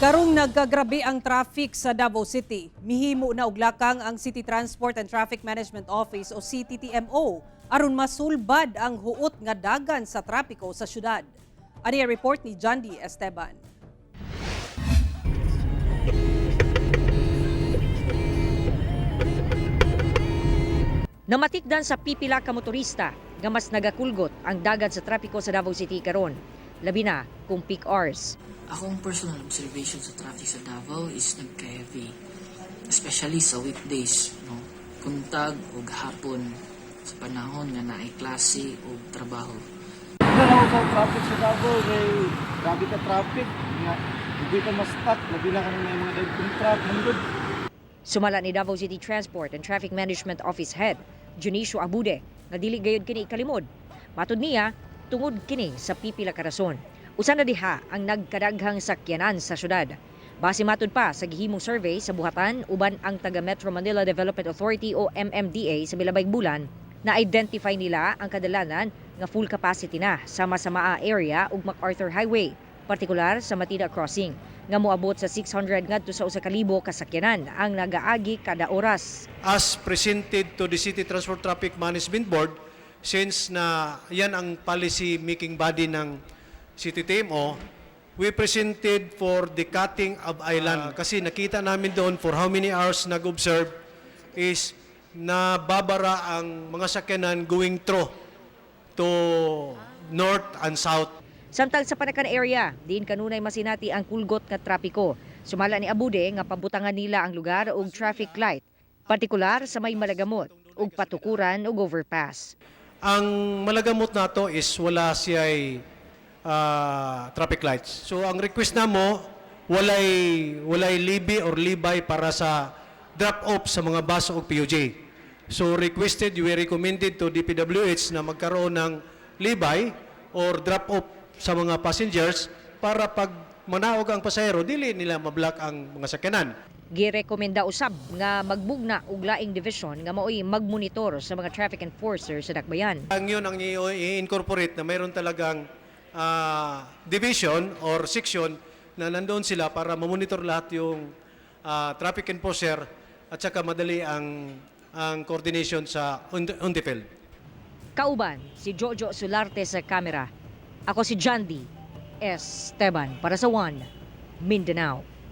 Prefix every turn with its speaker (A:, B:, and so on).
A: Karong nagkagrabe ang traffic sa Davao City. Mihimo na og lakang ang City Transport and Traffic Management Office o CTTMO aron masulbad ang huot nga dagan sa trapiko sa syudad. Ani ang report ni John D. Esteban.
B: Namatikdan sa pipila ka motorista nga mas nagakulgot ang dagan sa trapiko sa Davao City karon, labi na kung peak hours.
C: Akong personal observation sa traffic sa Davao is nagka-heavy. Especially sa weekdays, no? Puntag o hapon sa panahon nga naay klase o trabaho.
D: Dalaw sa traffic sa Davao, may grabe ka traffic. Hindi ka ma-stop, labi na kanang may mga dead truck, nandun.
B: Sumala ni Davao City Transport and Traffic Management Office Head, Junicio Abude, nga dili gayud kini ikalimod. Matud niya, tungod kini sa pipila ka rason. Usa na diha ang nagkadaghang sakyanan sa syudad. Base matud pa sa gihimong survey sa buhatan uban ang taga Metro Manila Development Authority o MMDA sa milabay bulan, na-identify nila ang kadalanan nga full capacity na sa Masamaa area ug MacArthur Highway, partikular sa Matida Crossing, nga moabot sa 600 ngadto sa 1,000 kasakyanan ang nagaagi kada oras.
E: As presented to the City Transport Traffic Management Board, since na yan ang policy making body ng CTTMO, we presented for the cutting of island. Kasi nakita namin doon for how many hours nag-observe is nababara ang mga sakyanan going through to north and south.
B: Samtang sa Panakan area, diin kanunay masinati ang kulgot nga trapiko. Sumala ni Abude nga pabutangan nila ang lugar og traffic light, partikular sa may Malagamot ug patukuran ug overpass.
E: Ang Malagamot nato is wala siya'y traffic lights. So ang request namo walay libi or libay para sa drop off sa mga bus o PUJ. So requested, we recommended to DPWH na magkaroon ng libay or drop off sa mga passengers para pag manaog ang pasahero dili nila mablock ang mga sakyanan.
B: Girekomenda usab nga magbugna og laing division nga maoy magmonitor sa mga traffic enforcer sa dakbayan.
E: Ang yun ang i-incorporate na mayroon talagang division or section na nandoon sila para mamonitor lahat yung traffic enforcer at saka madali ang coordination sa on the field.
B: Kauban si Jojo Solarte sa kamera. Ako si John D. Esteban para sa One Mindanao.